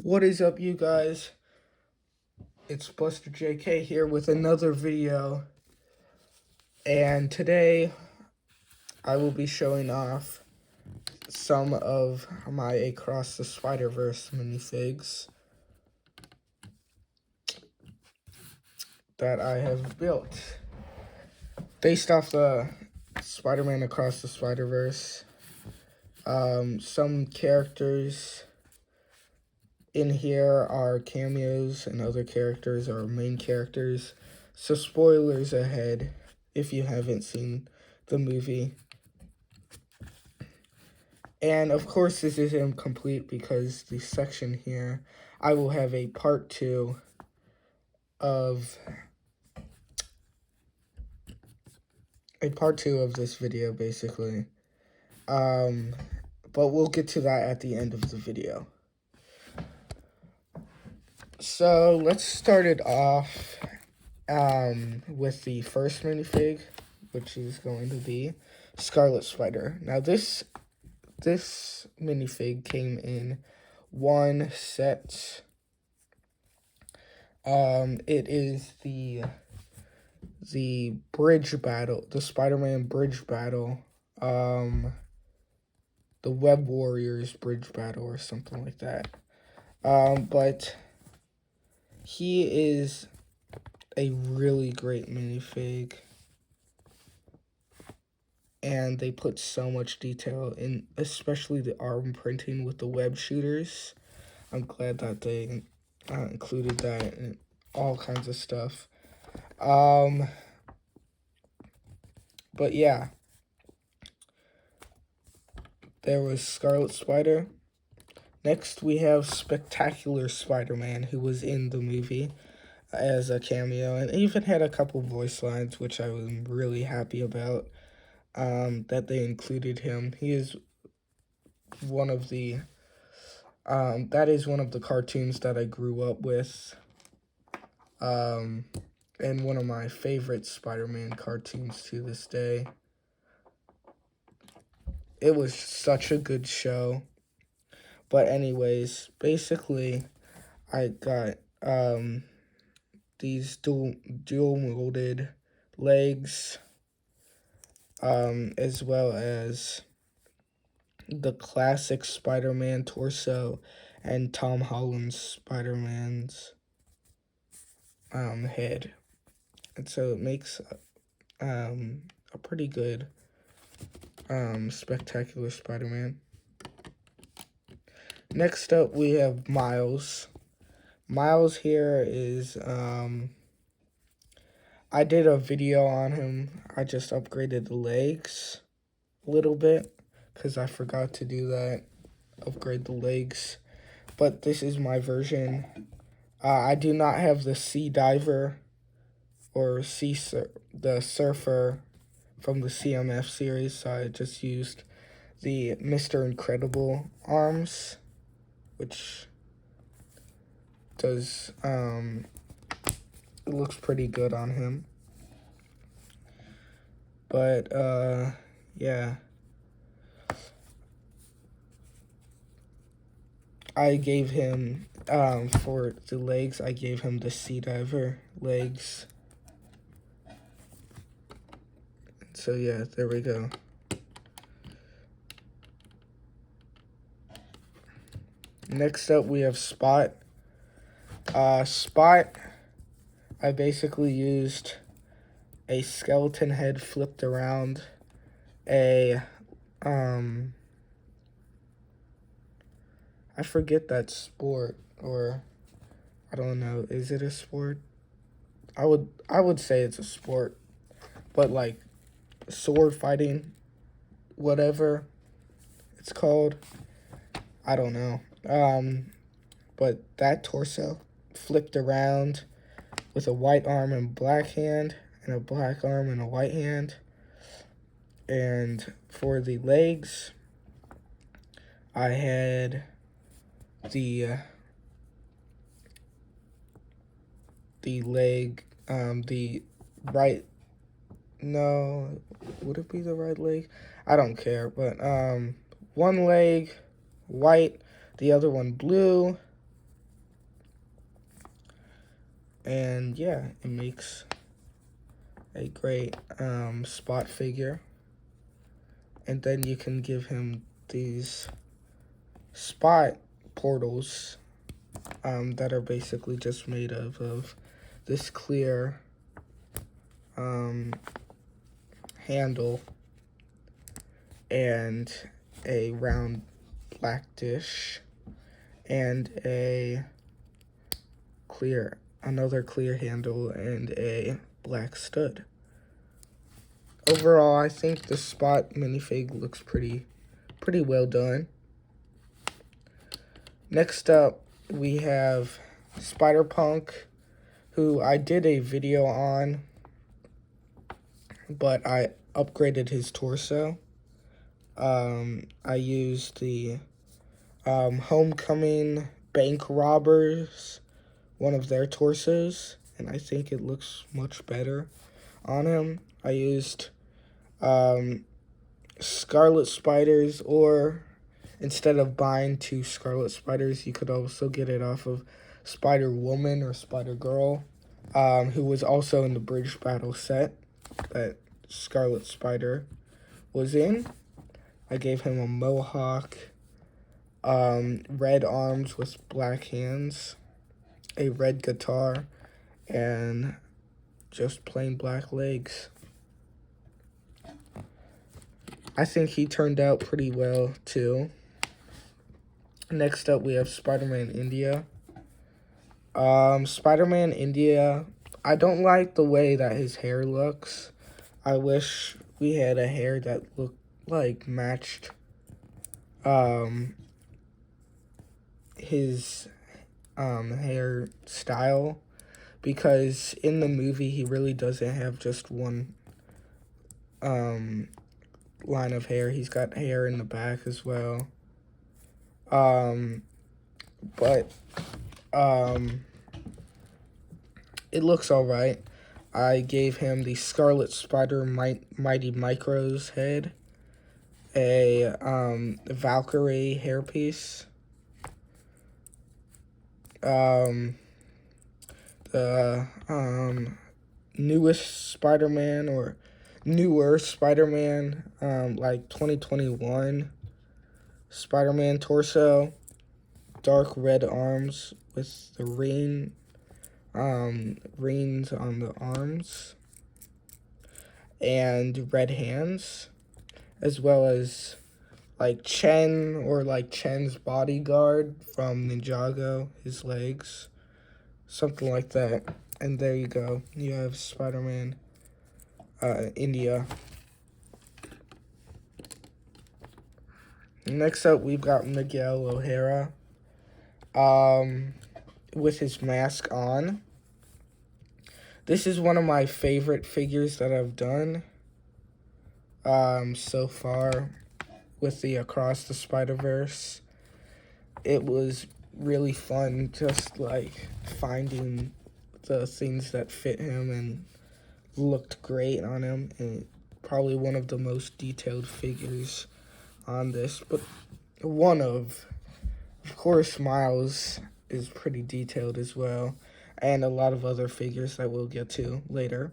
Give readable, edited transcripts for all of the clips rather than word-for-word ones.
What is up, you guys? It's Buster JK here with another video, and today I will be showing off some of my Across the Spider-Verse minifigs that I have built based off the Spider-Man Across the Spider-Verse. Some characters in here are cameos and other characters are main characters, so spoilers ahead if you haven't seen the movie. And of course this is incomplete because the section here, I will have a part 2 of this video basically. But we'll get to that at the end of the video. So let's start it off with the first minifig, which is going to be Scarlet Spider. Now this minifig came in one set. It is the bridge battle, the Spider-Man bridge battle, the Web Warriors bridge battle or something like that. But he is a really great minifig, and they put so much detail in, especially the arm printing with the web shooters. I'm glad that they included that and all kinds of stuff. But yeah, there was Scarlet Spider. Next, we have Spectacular Spider-Man, who was in the movie as a cameo, and even had a couple voice lines, which I was really happy about, that they included him. He is one of the, that is one of the cartoons that I grew up with, and one of my favorite Spider-Man cartoons to this day. It was such a good show. But anyways, basically, I got these dual molded legs, as well as the classic Spider-Man torso and Tom Holland's Spider-Man's head. And so it makes a pretty good Spectacular Spider-Man. Next up, we have Miles. Miles here is, I did a video on him. I just upgraded the legs a little bit because I forgot to do that, upgrade the legs. But this is my version. I do not have the Sea Diver or the Surfer from the CMF series, so I just used the Mr. Incredible arms, which does, it looks pretty good on him. But, yeah. I gave him, for the legs, I gave him the Sea Diver legs. So, yeah, there we go. Next up, we have Spot. Spot, I basically used a skeleton head flipped around a, I forget that sport, or I don't know, is it a sport? I would say it's a sport, but like sword fighting, whatever it's called, I don't know. But that torso flipped around with a white arm and black hand, and a black arm and a white hand. And for the legs, I had the leg, the right, no, would it be the right leg? I don't care, but one leg white, the other one blue, And yeah, it makes a great spot figure. And then you can give him these spot portals that are basically just made of this clear handle and a round black dish and another clear handle and a black stud. Overall, I think the spot minifig looks pretty well done. Next up, we have Spider-Punk, who I did a video on, but I upgraded his torso. I used the Homecoming Bank Robbers, one of their torsos, and I think it looks much better on him. I used Scarlet Spiders, or instead of buying 2 Scarlet Spiders, you could also get it off of Spider-Woman or Spider-Girl, who was also in the Bridge Battle set that Scarlet Spider was in. I gave him a mohawk, red arms with black hands, a red guitar, and just plain black legs. I think he turned out pretty well, too. Next up, we have Spider-Man India. Spider-Man India, I don't like the way that his hair looks. I wish we had a hair that looked like matched his hair style, because in the movie he really doesn't have just one line of hair. He's got hair in the back as well. But it looks alright. I gave him the Scarlet Spider Mighty Micros head, a Valkyrie hairpiece, the newest Spider-Man, or newer Spider-Man, like 2021 Spider-Man torso, dark red arms with the rings on the arms, and red hands, as well as like Chen, or like Chen's bodyguard from Ninjago, his legs, something like that. And there you go. You have Spider-Man India. Next up, we've got Miguel O'Hara with his mask on. This is one of my favorite figures that I've done so far with the Across the Spider-Verse. It was really fun just like finding the things that fit him and looked great on him, and probably one of the most detailed figures on this. But of course, Miles is pretty detailed as well, and a lot of other figures that we'll get to later.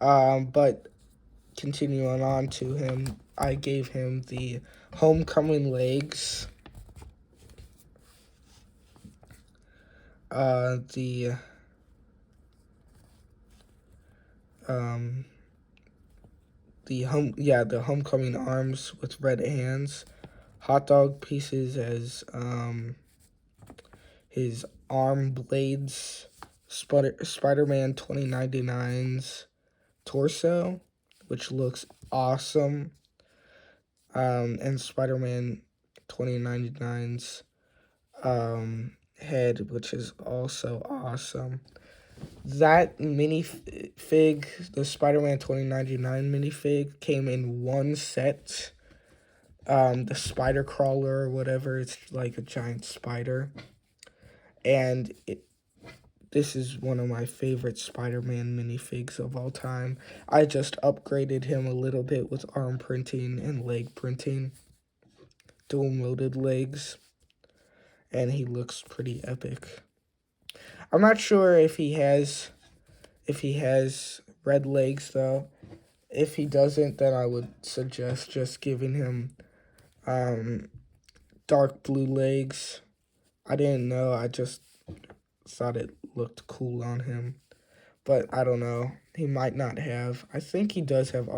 But continuing on to him, I gave him the Homecoming legs, the Homecoming arms with red hands, hot dog pieces as his arm blades, Spider-Man 2099's torso, which looks awesome, and Spider-Man 2099's head, which is also awesome. That minifig, the Spider-Man 2099 minifig, came in one set. The spider crawler or whatever, it's like a giant spider. And this is one of my favorite Spider-Man minifigs of all time. I just upgraded him a little bit with arm printing and leg printing. Dual-molded legs. And he looks pretty epic. I'm not sure if he has red legs though. If he doesn't, then I would suggest just giving him dark blue legs. I didn't know. I just thought it looked cool on him. But I don't know. He might not have. I think he does have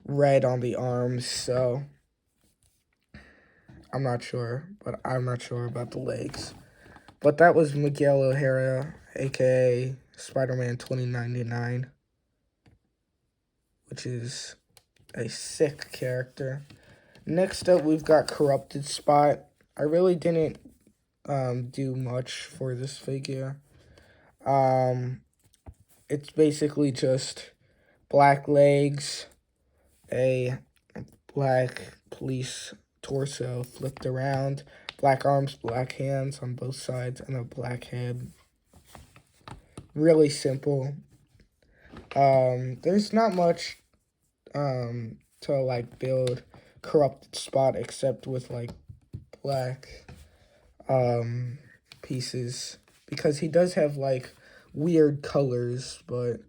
red on the arms, so I'm not sure. But I'm not sure about the legs. But that was Miguel O'Hara, aka Spider-Man 2099, which is a sick character. Next up, we've got Corrupted Spot. I really didn't do much for this figure. It's basically just black legs, a black police torso flipped around, black arms, black hands on both sides, and a black head. Really simple. There's not much to like build Corrupted Spot except with like black pieces, because he does have like weird colors, but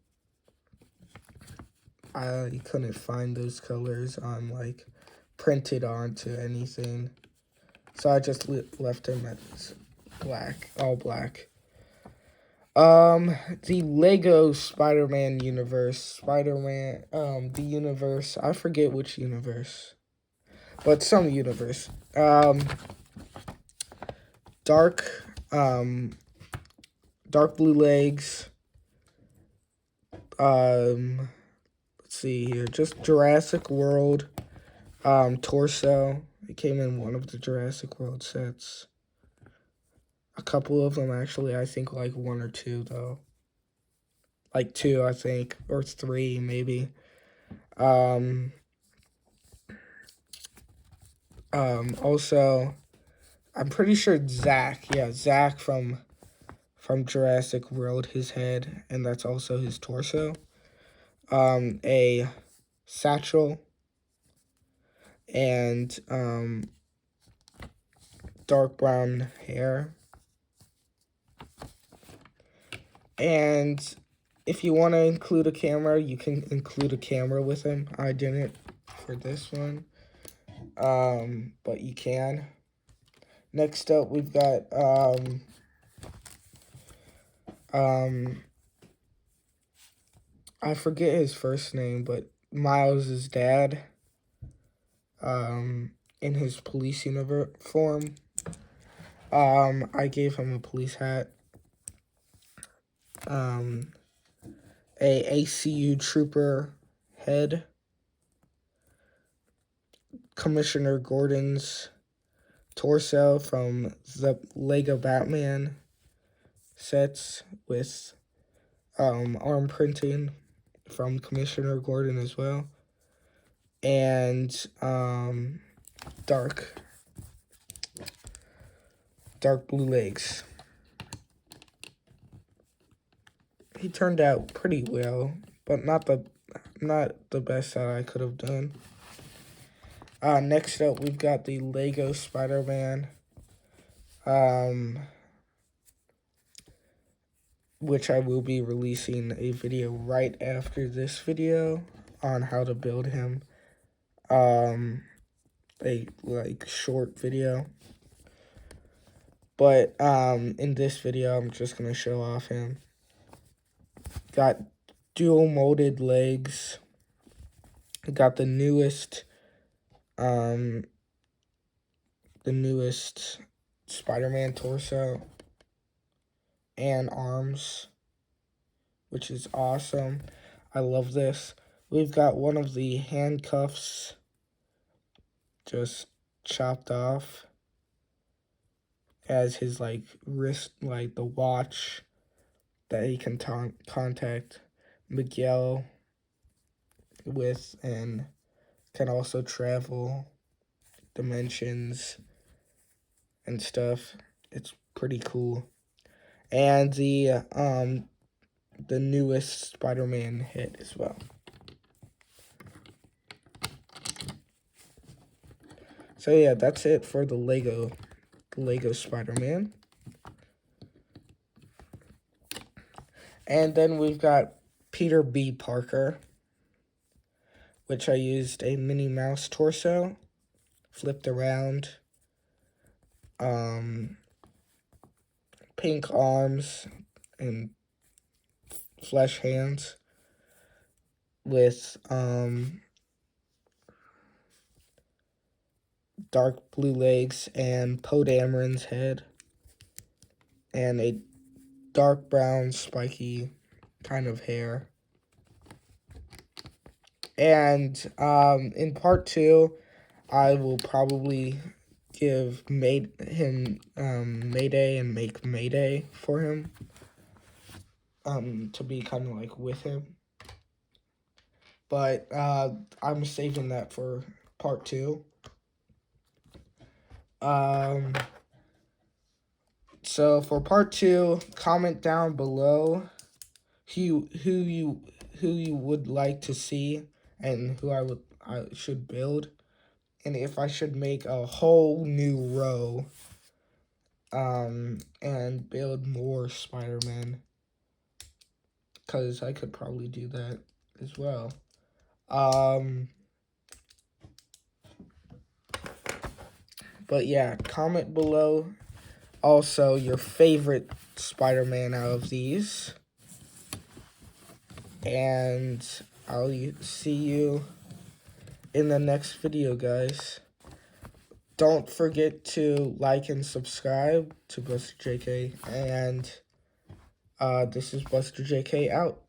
I couldn't find those colors on like printed onto anything, so I just left him as black, all black. The Lego Spider-Man universe, the universe, I forget which universe, but some universe. Dark, dark blue legs. Let's see here, just Jurassic World, torso. It came in one of the Jurassic World sets. A couple of them, actually. I think like one or two, though. Like two, I think. Or three, maybe. Also, I'm pretty sure Zach. Yeah, Zach from Jurassic World, his head. And that's also his torso. A satchel. And, dark brown hair. And if you want to include a camera, you can include a camera with him. I didn't for this one, but you can. Next up, we've got I forget his first name, but Miles' dad, in his police uniform. I gave him a police hat. A ACU trooper head. Commissioner Gordon's torso from the Lego Batman sets with arm printing from Commissioner Gordon as well. And dark blue legs. He turned out pretty well, but not the best that I could have done. Next up, we've got the Lego Spider-Man, which I will be releasing a video right after this video on how to build him. A like short video. But in this video, I'm just gonna show off him. Got dual molded legs. Got the newest Spider-Man torso and arms, which is awesome. I love this. We've got one of the handcuffs just chopped off as his like wrist, like the watch that he can contact Miguel with, and can also travel dimensions and stuff. It's pretty cool. And the newest Spider-Man hit as well. So yeah, that's it for the Lego Spider-Man. And then we've got Peter B. Parker, which I used a Minnie Mouse torso, flipped around, pink arms and flesh hands with dark blue legs and Poe Dameron's head and a dark brown spiky kind of hair. And in part 2, I will probably give him Mayday and make Mayday for him to be kind of like with him. But I'm saving that for part 2. So for part 2, comment down below who you would like to see and who I should build, and if I should make a whole new row and build more Spider-Man, because I could probably do that as well. But yeah, comment below also your favorite Spider-Man out of these. And I'll see you in the next video, guys. Don't forget to like and subscribe to Buster JK. And this is Buster JK out.